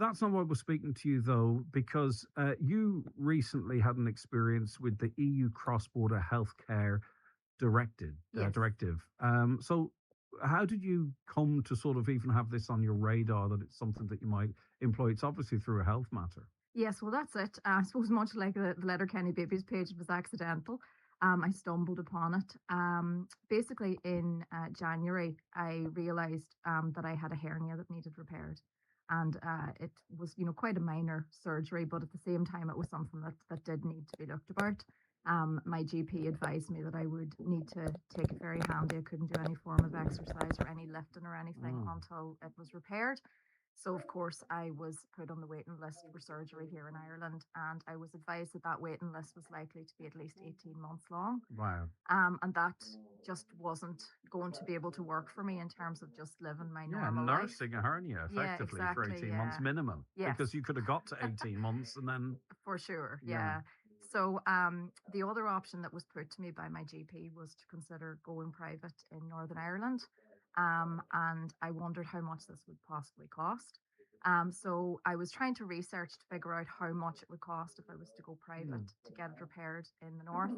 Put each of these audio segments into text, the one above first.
that's not why we're speaking to you, though, because you recently had an experience with the EU Cross Border Healthcare Yes. Directive. So, how did you come to sort of even have this on your radar that it's something that you might employ? It's obviously through a health matter. Yes, well, that's it. I suppose much like the Letterkenny babies page, it was accidental. I stumbled upon it. Basically, in January, I realised that I had a hernia that needed repaired. And it was, quite a minor surgery, but at the same time, it was something that did need to be looked about. My GP advised me that I would need to take it very handy. I couldn't do any form of exercise or any lifting or anything Mm. until it was repaired. So, of course, I was put on the waiting list for surgery here in Ireland, and I was advised that that waiting list was likely to be at least 18 months long. Wow. And that just wasn't going to be able to work for me in terms of just living my Yeah, normal life. nursing a hernia Yeah, effectively for exactly. 18 months Yeah. minimum, Yes. because you could have got to 18 months and then, For sure, yeah. yeah. So the other option that was put to me by my GP was to consider going private in Northern Ireland, and I wondered how much this would possibly cost. So I was trying to research to figure out how much it would cost if I was to go private to get it repaired in the north.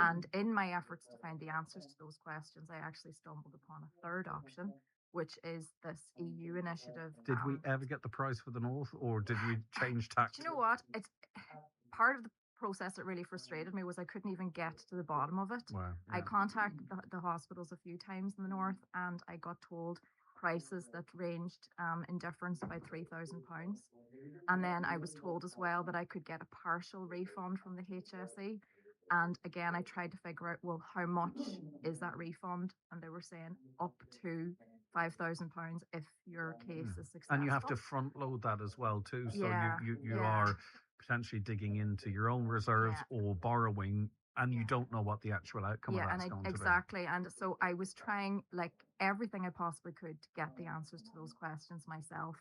And in my efforts to find the answers to those questions, I actually stumbled upon a third option, which is this EU initiative. Did we ever get the price for the north, or did we change tack? Do you know what? It's part of the process that really frustrated me was I couldn't even get to the bottom of it. Wow. I contacted the hospitals a few times in the north, and I got told prices that ranged in difference by £3,000. And then I was told as well that I could get a partial refund from the HSE. And again, I tried to figure out, well, how much is that refund? And they were saying up to £5,000 if your case is successful. And you have to front load that as well too. So Yeah, you yeah. are potentially digging into your own reserves or borrowing, and you don't know what the actual outcome of that's going to be. Exactly. And so I was trying like everything I possibly could to get the answers to those questions myself.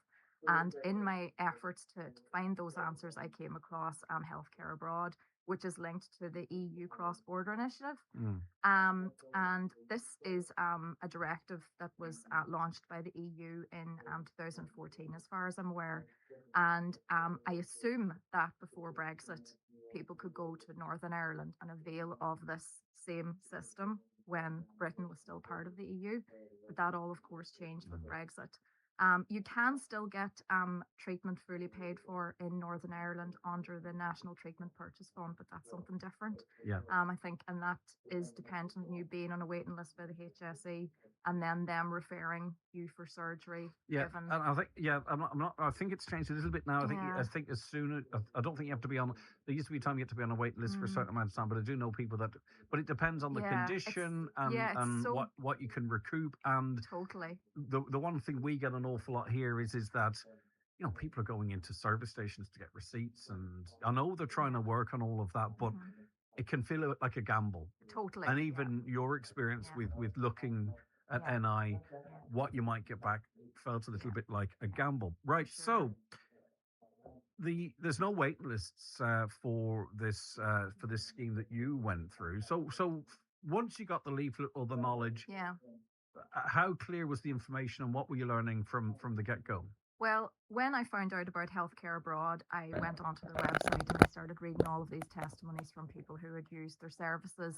And in my efforts to find those answers, I came across Healthcare Abroad, which is linked to the EU Cross Border Initiative. And this is a directive that was launched by the EU in 2014, as far as I'm aware. And I assume that before Brexit, people could go to Northern Ireland and avail of this same system when Britain was still part of the EU. But that all, of course, changed with Brexit. You can still get treatment fully paid for in Northern Ireland under the National Treatment Purchase Fund, but that's something different. Yeah. I think, and that is dependent on you being on a waiting list by the HSE and then them referring you for surgery. Yeah, and I think I'm not. I think it's changed a little bit now. I think as soon as I don't think you have to be on. There used to be a time you had to be on a wait list for a certain amount of time, but I do know people that. But it depends on the condition and what you can recoup. And totally. The one thing we get an awful lot here is that people are going into service stations to get receipts, and I know they're trying to work on all of that, but it can feel like a gamble. Totally. And even your experience with looking at NI, what you might get back felt a little bit like a gamble. Right. Sure. So there's no wait lists for this scheme that you went through. So once you got the leaflet or the knowledge, how clear was the information and what were you learning from the get-go? Well, when I found out about Healthcare Abroad, I went onto their website and I started reading all of these testimonies from people who had used their services.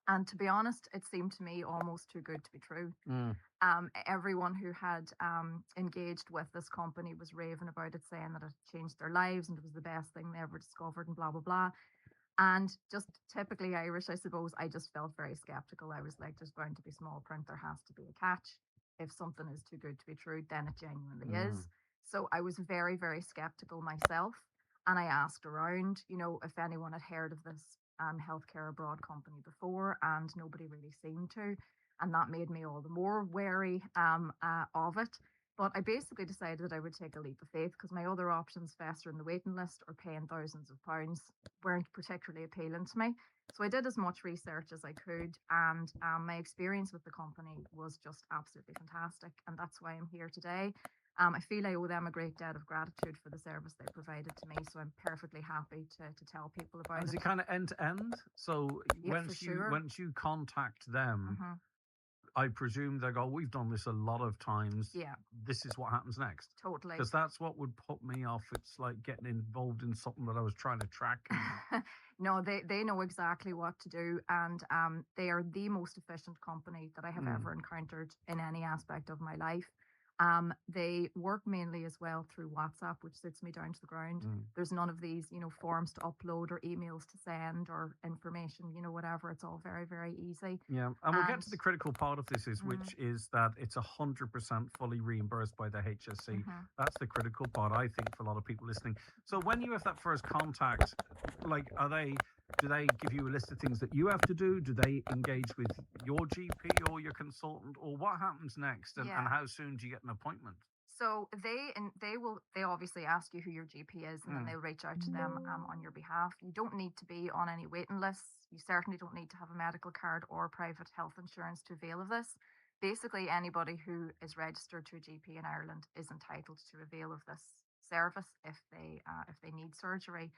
And to be honest, it seemed to me almost too good to be true. Everyone who had engaged with this company was raving about it, saying that it changed their lives and it was the best thing they ever discovered and blah, blah, blah. And just typically Irish, I suppose, I just felt very skeptical. I was like, there's bound to be small print. There has to be a catch. If something is too good to be true, then it genuinely is. So I was very, very skeptical myself. And I asked around, if anyone had heard of this Healthcare Abroad company before, and nobody really seemed to. And that made me all the more wary of it. But I basically decided that I would take a leap of faith because my other options, fester in the waiting list or paying thousands of pounds, weren't particularly appealing to me. So I did as much research as I could, and my experience with the company was just absolutely fantastic. And that's why I'm here today. I feel I owe them a great debt of gratitude for the service they provided to me. So I'm perfectly happy to tell people about it. Is it kind of end to end? So once you contact them, I presume they go, we've done this a lot of times. Yeah, This is what happens next. totally. Because that's what would put me off. It's like getting involved in something that I was trying to track. No, they know exactly what to do, and they are the most efficient company that I have ever encountered in any aspect of my life. They work mainly as well through WhatsApp, which sits me down to the ground. There's none of these, forms to upload or emails to send or information, whatever. It's all very, very easy. Yeah, and we'll get to the critical part of this, which is that it's 100% fully reimbursed by the HSC. That's the critical part, I think, for a lot of people listening. So when you have that first contact, like, do they give you a list of things that you have to do? Do they engage with your GP or your consultant, or what happens next? And how soon do you get an appointment? So they obviously ask you who your GP is, and then they'll reach out to them on your behalf. You don't need to be on any waiting lists. You certainly don't need to have a medical card or private health insurance to avail of this. Basically, anybody who is registered to a GP in Ireland is entitled to avail of this service if they need surgery.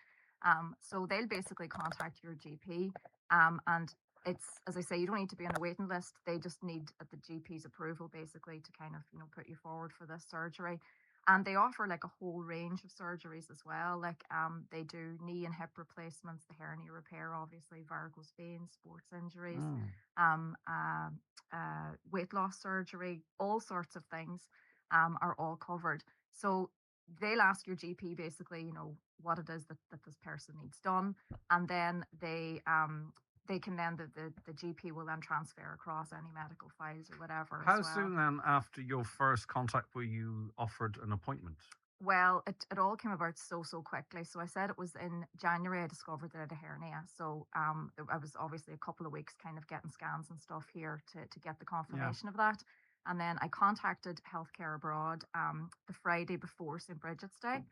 So they'll basically contact your GP, and it's, as I say, you don't need to be on a waiting list. They just need the GP's approval basically to kind of put you forward for this surgery. And they offer like a whole range of surgeries as well. Like they do knee and hip replacements, the hernia repair, obviously, varicose veins, sports injuries, weight loss surgery, all sorts of things are all covered. So they'll ask your GP basically, what it is that this person needs done, and then they can then the GP will then transfer across any medical files or whatever. How soon then after your first contact were you offered an appointment? Well, it all came about so quickly. So I said it was in January I discovered that I had a hernia. So I was obviously a couple of weeks kind of getting scans and stuff here to get the confirmation of that. And then I contacted Healthcare Abroad the Friday before St. Bridget's Day,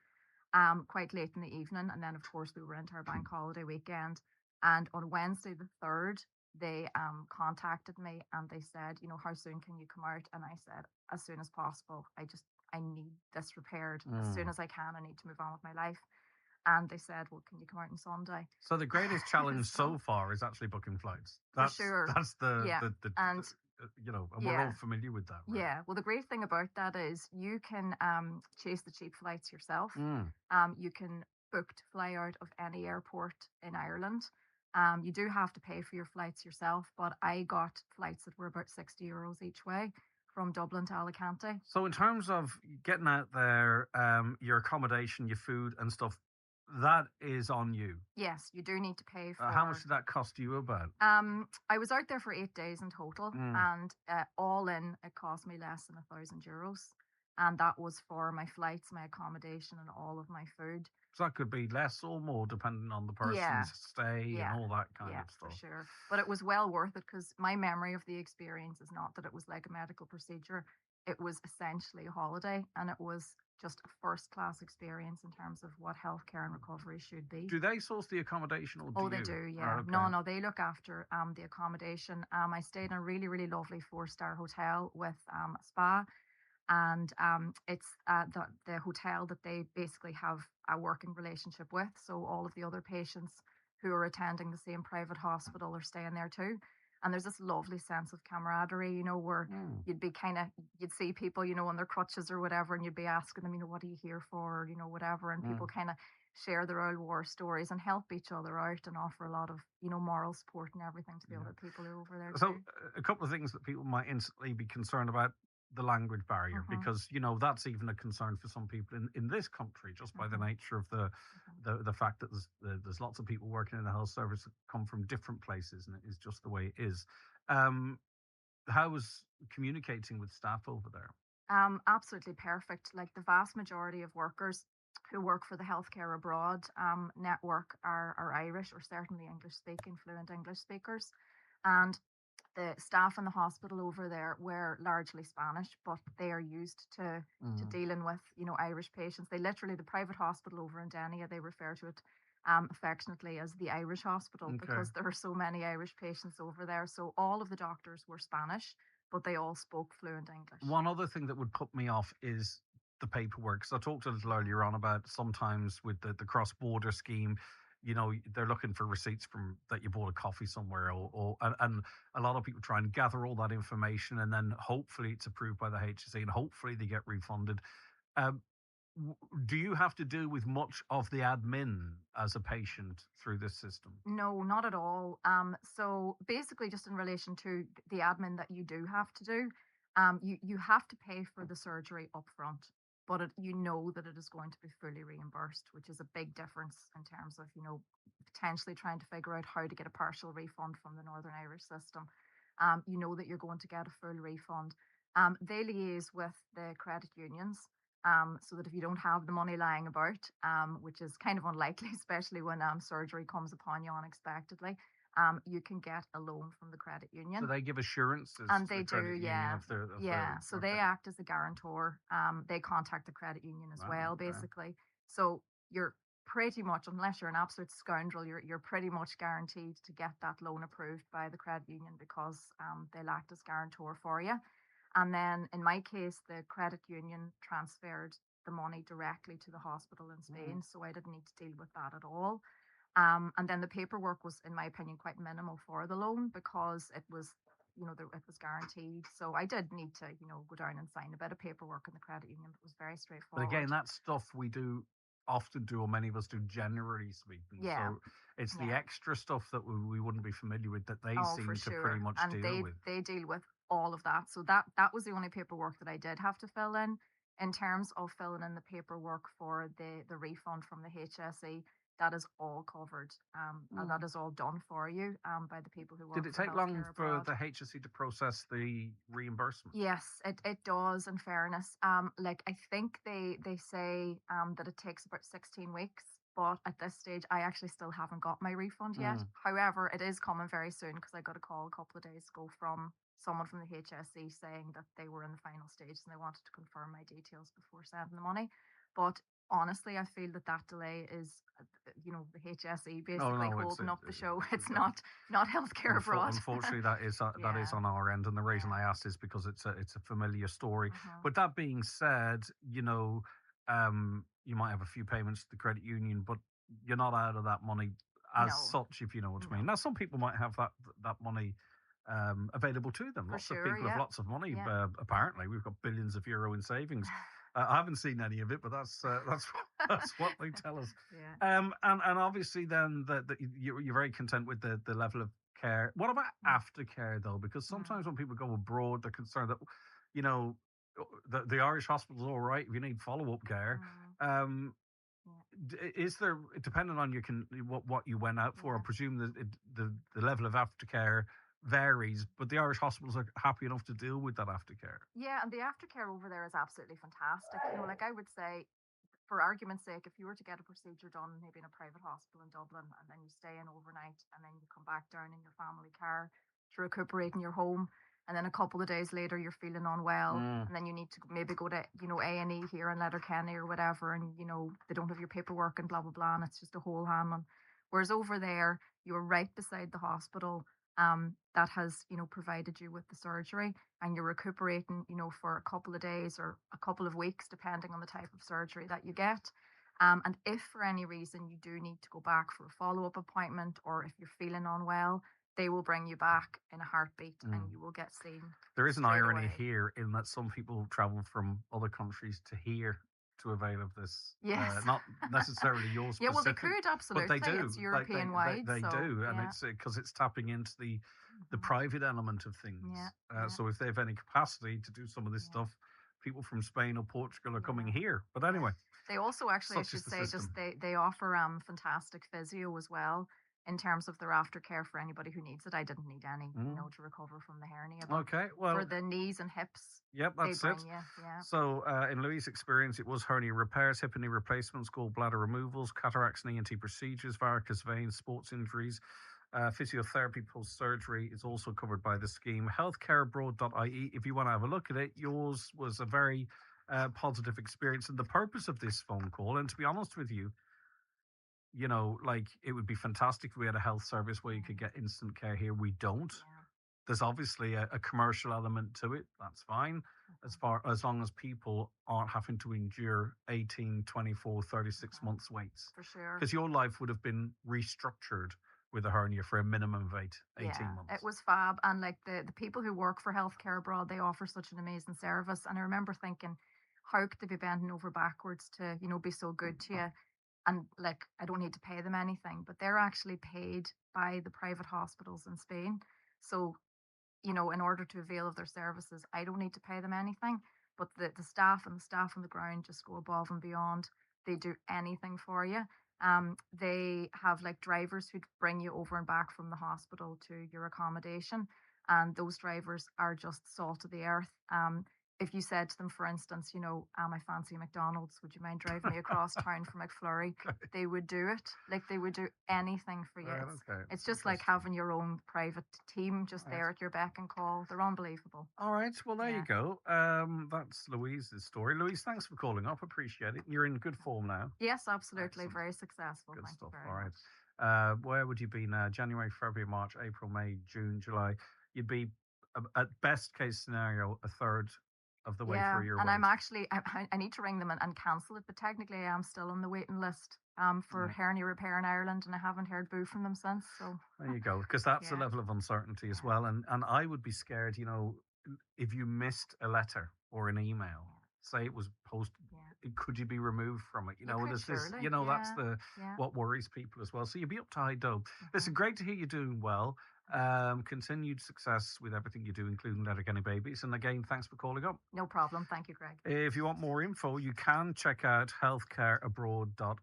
quite late in the evening. And then, of course, we were into our bank holiday weekend. And on Wednesday the 3rd, they contacted me and they said, how soon can you come out? And I said, as soon as possible. I need this repaired as soon as I can. I need to move on with my life. And they said, well, can you come out on Sunday? So the greatest challenge so far is actually booking flights. That's for sure. That's the and we're all familiar with that. Right? Yeah. Well, the great thing about that is you can chase the cheap flights yourself. You can book to fly out of any airport in Ireland. You do have to pay for your flights yourself, but I got flights that were about €60 each way from Dublin to Alicante. So in terms of getting out there, your accommodation, your food and stuff, that is on you. Yes, you do need to pay for. How much did that cost you about? I was out there for 8 days in total, and all in, it cost me less than €1,000. And that was for my flights, my accommodation, and all of my food. So that could be less or more depending on the person's stay and all that kind of stuff. Yeah, for sure. But it was well worth it because my memory of the experience is not that it was like a medical procedure. It was essentially a holiday, and it was just a first-class experience in terms of what healthcare and recovery should be. Do they source the accommodation, or do they do, yeah. Okay. No, they look after the accommodation. I stayed in a really, really lovely 4-star hotel with a spa. And it's the hotel that they basically have a working relationship with. So all of the other patients who are attending the same private hospital are staying there too. And there's this lovely sense of camaraderie, where you'd see people, on their crutches or whatever, and you'd be asking them, what are you here for, whatever. And people kind of share their old war stories and help each other out and offer a lot of, moral support and everything to the other people who are over there. So a couple of things that people might instantly be concerned about. The language barrier, because that's even a concern for some people in this country, just by the nature of the fact that there's lots of people working in the health service that come from different places, and it is just the way it is. How was communicating with staff over there? Absolutely perfect. Like the vast majority of workers who work for the Healthcare Abroad network are Irish, or certainly English speaking, fluent English speakers, and the staff in the hospital over there were largely Spanish, but they are used to dealing with, Irish patients. They literally, the private hospital over in Denia, they refer to it affectionately as the Irish hospital because there are so many Irish patients over there. So all of the doctors were Spanish, but they all spoke fluent English. One other thing that would put me off is the paperwork. So I talked a little earlier on about sometimes with the cross-border scheme, they're looking for receipts from that you bought a coffee somewhere, and a lot of people try and gather all that information, and then hopefully it's approved by the HSE, and hopefully they get refunded. Um, do you have to do with much of the admin as a patient through this system? No, not at all. So basically, just in relation to the admin that you do have to do, you have to pay for the surgery upfront, but you know that it is going to be fully reimbursed, which is a big difference in terms of potentially trying to figure out how to get a partial refund from the Northern Irish system. You know that you're going to get a full refund. They liaise with the credit unions. So that if you don't have the money lying about, which is kind of unlikely, especially when surgery comes upon you unexpectedly, you can get a loan from the credit union. So they give assurances And to they the credit do, union yeah. of their Yeah. So they okay. act as a guarantor. They contact the credit union as Wow, well, okay. basically. So you're pretty much, unless you're an absolute scoundrel, you're pretty much guaranteed to get that loan approved by the credit union because they'll act as guarantor for you. And then in my case, the credit union transferred the money directly to the hospital in Spain, so I didn't need to deal with that at all. And then the paperwork was, in my opinion, quite minimal for the loan because it was, it was guaranteed. So I did need to, go down and sign a bit of paperwork in the credit union. It was very But straightforward. again, that's stuff we do often do, or many of us do, generally speaking. Yeah. So it's the Yeah. extra stuff that we wouldn't be familiar with that they Oh, seem for to pretty sure. much And deal with. they deal with all of that. So that was the only paperwork that I did have to fill in. In terms of filling in the paperwork for the refund from the HSE, that is all covered. And that is all done for you by the people who work Did it for take long healthcare for abroad. the HSE to process the reimbursement? Yes, it does. In fairness, like I think they say that it takes about 16 weeks, but at this stage, I actually still haven't got my refund yet. However, it is coming very soon because I got a call a couple of days ago from someone from the HSE saying that they were in the final stage and they wanted to confirm my details before sending the money. But honestly, I feel that delay is, the HSE basically No, holding up the show. It's that- not healthcare abroad. Unfortunately, that is Yeah. on our end, and the reason Yeah. I asked is because it's a familiar story. Mhm. But that being said, you might have a few payments to the credit union, but you're not out of that money as No. such, if you know what I No. mean. Now, some people might have that money available to them. For Lots of sure, people have yeah. lots of money. Yeah. Apparently, we've got billions of euro in savings. I haven't seen any of it, but that's what they tell us. Yeah. And obviously then you're very content with the level of care. What about aftercare though? Because sometimes when people go abroad, they're concerned that you know the Irish hospital's all right if you need follow-up care. Um, is there, depending on what you went out for, I Yeah. presume that the level of aftercare varies, but the Irish hospitals are happy enough to deal with that aftercare. Yeah, and the aftercare over there is absolutely fantastic. Like I would say, for argument's sake, if you were to get a procedure done maybe in a private hospital in Dublin and then you stay in overnight and then you come back down in your family car to recuperate in your home and then a couple of days later you're feeling unwell and then you need to maybe go to, A&E here in Letterkenny or whatever and, they don't have your paperwork and blah, blah, blah, and it's just a whole handling. Whereas over there, you're right beside the hospital that has, provided you with the surgery and you're recuperating, for a couple of days or a couple of weeks, depending on the type of surgery that you get. And if for any reason you do need to go back for a follow-up appointment or if you're feeling unwell, they will bring you back in a heartbeat and you will get seen. There is an straight irony away. here in that some people travel from other countries to here to avail of this. Yes. Not necessarily your Yeah, well, they specific, could absolutely. but they do. It's European wide. They so, do, and yeah. it's because it's tapping into the Mhm. private element of things. Yeah, yeah. So if they have any capacity to do some of this Yeah. stuff, people from Spain or Portugal are coming Yeah. here. But anyway, They also actually, I such is should the say, system. just they offer fantastic physio as well in terms of their aftercare for anybody who needs it. I didn't need any, to recover from the hernia. But Okay, well, for the knees and hips, yep, they that's bring it. you. Yeah. So, in Louise's experience, it was hernia repairs, hip and knee replacements, gallbladder removals, cataracts and ENT procedures, varicose veins, sports injuries, physiotherapy post-surgery is also covered by the scheme. Healthcareabroad.ie, if you want to have a look at it. Yours was a very positive experience. And the purpose of this phone call, and to be honest with you, like it would be fantastic if we had a health service where you could get instant care here. We don't. Yeah. there's obviously a commercial element to it. That's fine, as long as people aren't having to endure 18, 24, 36 months waits. For sure. Because your life would have been restructured with a hernia for a minimum of 18 months. It was fab. And like the people who work for healthcare abroad, they offer such an amazing service. And I remember thinking, how could they be bending over backwards to, be so good to you? And like, I don't need to pay them anything, but they're actually paid by the private hospitals in Spain. So, in order to avail of their services, I don't need to pay them anything. But the staff and the staff on the ground just go above and beyond. They do anything for you. They have like drivers who bring you over and back from the hospital to your accommodation. And those drivers are just salt of the earth. If you said to them, for instance, I fancy McDonald's, would you mind driving me across town for McFlurry? They would do it. Like they would do anything for you. Right, It's, okay. it's just like having your own private team just there at your beck and call. They're unbelievable. All right. Well, there Yeah. you go. That's Louise's story. Louise, thanks for calling up. Appreciate it. You're in good form now. Yes, absolutely. Excellent. Very successful. Good Thank stuff. you very All right. much. Where would you be now? January, February, March, April, May, June, July. You'd be, at best case scenario, a third of the way through your and wait. I'm actually I need to ring them and cancel it, but technically I am still on the waiting list for hernia repair in Ireland, and I haven't heard boo from them since. So there you go, because that's a Yeah. level of uncertainty as well, and I would be scared, if you missed a letter or an email, say it was posted, could you be removed from it? could There's this, surely, that's yeah. what worries people as well. So you'd be up to high dough. Mm-hmm. Listen, great to hear you're doing well. Continued success with everything you do, including Letterkenny Babies. And again, thanks for calling up. No problem. Thank you, Greg. If you want more info, you can check out healthcareabroad.ie.